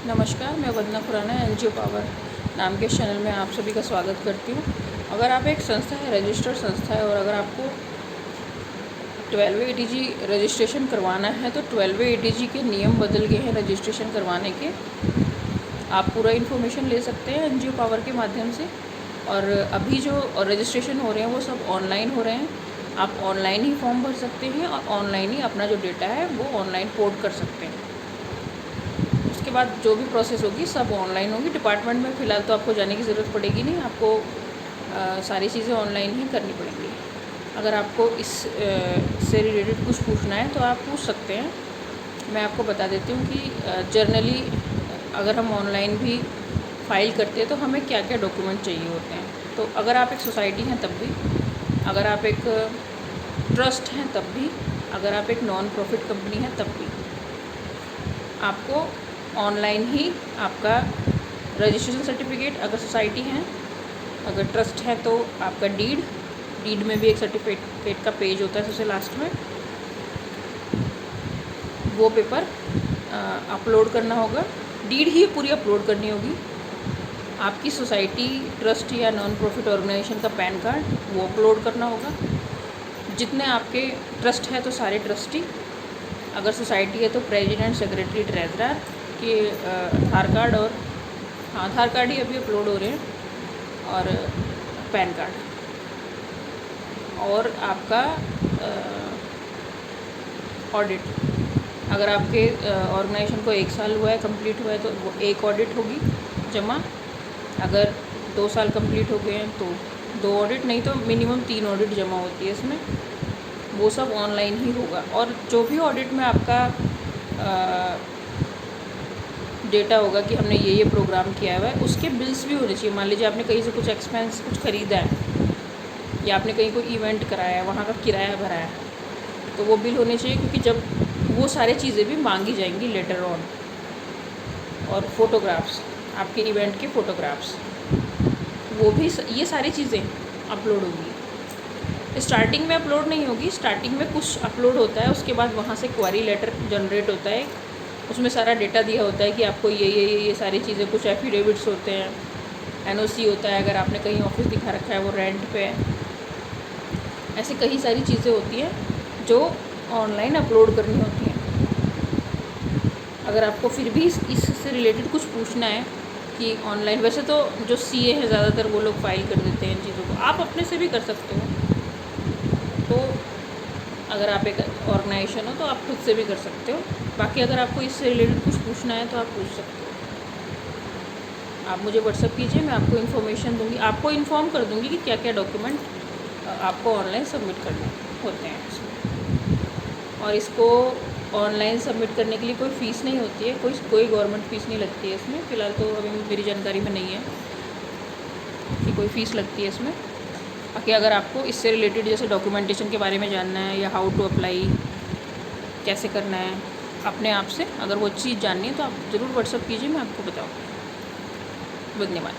नमस्कार, मैं वंदना Khurana NGO power नाम के चैनल में आप सभी का स्वागत करती हूँ। अगर आप एक संस्था है, रजिस्टर्ड संस्था है और अगर आपको 12वें एटीजी रजिस्ट्रेशन करवाना है तो 12वें एटीजी के नियम बदल गए हैं रजिस्ट्रेशन करवाने के। आप पूरा इन्फॉर्मेशन ले सकते हैं एनजीओ पावर के माध्यम से। और अभी जो रजिस्ट्रेशन हो रहे हैं वो सब ऑनलाइन हो रहे हैं। आप ऑनलाइन ही फॉर्म भर सकते हैं और ऑनलाइन ही अपना जो डेटा है वो ऑनलाइन पोर्ट कर सकते हैं। उसके बाद जो भी प्रोसेस होगी सब ऑनलाइन होगी। डिपार्टमेंट में फ़िलहाल तो आपको जाने की ज़रूरत पड़ेगी नहीं, आपको सारी चीज़ें ऑनलाइन ही करनी पड़ेंगी। अगर आपको इससे रिलेटेड कुछ पूछना है तो आप पूछ सकते हैं। मैं आपको बता देती हूँ कि जर्नली अगर हम ऑनलाइन भी फ़ाइल करते हैं तो हमें क्या क्या डॉक्यूमेंट चाहिए होते हैं। तो अगर आप एक सोसाइटी हैं तब भी, अगर आप एक ट्रस्ट हैं तब भी, अगर आप एक नॉन प्रॉफिट कंपनी है तब भी आपको ऑनलाइन ही आपका रजिस्ट्रेशन सर्टिफिकेट, अगर सोसाइटी है, अगर ट्रस्ट है तो आपका डीड में भी एक सर्टिफिकेट का पेज होता है सबसे लास्ट में, वो पेपर अपलोड करना होगा। डीड ही पूरी अपलोड करनी होगी। आपकी सोसाइटी, ट्रस्ट या नॉन प्रॉफिट ऑर्गेनाइजेशन का पैन कार्ड वो अपलोड करना होगा। जितने आपके ट्रस्ट है तो सारे ट्रस्टी, अगर सोसाइटी है तो प्रेसिडेंट, सेक्रेटरी, ट्रेजरर के आधार कार्ड, और आधार कार्ड ही अभी अपलोड हो रहे हैं, और पैन कार्ड, और आपका ऑडिट। अगर आपके ऑर्गेनाइजेशन को 1 साल हुआ है, कंप्लीट हुआ है तो वो एक ऑडिट होगी जमा। अगर 2 साल कंप्लीट हो गए हैं तो 2 ऑडिट, नहीं तो मिनिमम 3 ऑडिट जमा होती है इसमें। वो सब ऑनलाइन ही होगा। और जो भी ऑडिट में आपका डेटा होगा कि हमने ये प्रोग्राम किया हुआ है, उसके बिल्स भी होने चाहिए। मान लीजिए आपने कहीं से कुछ एक्सपेंस कुछ ख़रीदा है या आपने कहीं कोई इवेंट कराया है, वहाँ का किराया भरा है, तो वो बिल होने चाहिए, क्योंकि जब वो सारी चीज़ें भी मांगी जाएंगी लेटर ऑन। और फ़ोटोग्राफ्स, आपके इवेंट के फ़ोटोग्राफ्स, वो भी ये सारी चीज़ें अपलोड होगी। स्टार्टिंग में अपलोड नहीं होगी, स्टार्टिंग में कुछ अपलोड होता है, उसके बाद वहाँ से क्वेरी लेटर जनरेट होता है। उसमें सारा डेटा दिया होता है कि आपको ये सारी चीज़ें, कुछ एफिडेविट्स होते हैं, एनओसी होता है, अगर आपने कहीं ऑफिस दिखा रखा है वो रेंट पे है। ऐसे कई सारी चीज़ें होती हैं जो ऑनलाइन अपलोड करनी होती हैं। अगर आपको फिर भी इससे रिलेटेड कुछ पूछना है कि ऑनलाइन, वैसे तो जो सीए हैं ज़्यादातर वो लोग फाइल कर देते हैं इन चीज़ों को, आप अपने से भी कर सकते हो। तो अगर आप एक ऑर्गेनाइजेशन हो तो आप खुद से भी कर सकते हो। बाकी अगर आपको इससे रिलेटेड कुछ पूछना है तो आप पूछ सकते हो। आप मुझे व्हाट्सअप कीजिए, मैं आपको इन्फॉर्मेशन दूंगी, आपको इन्फॉर्म कर दूंगी कि क्या क्या डॉक्यूमेंट आपको ऑनलाइन सबमिट करने होते हैं इसमें। और इसको ऑनलाइन सबमिट करने के लिए कोई फ़ीस नहीं होती है, कोई गवर्नमेंट फ़ीस नहीं लगती है इसमें। फ़िलहाल तो अभी मेरी जानकारी में नहीं है कि कोई फ़ीस लगती है इसमें। बाकी अगर आपको इससे रिलेटेड जैसे डॉक्यूमेंटेशन के बारे में जानना है या हाउ टू अप्लाई कैसे करना है अपने आप से, अगर वो चीज़ जाननी है तो आप ज़रूर व्हाट्सअप कीजिए, मैं आपको बताऊँ। धन्यवाद।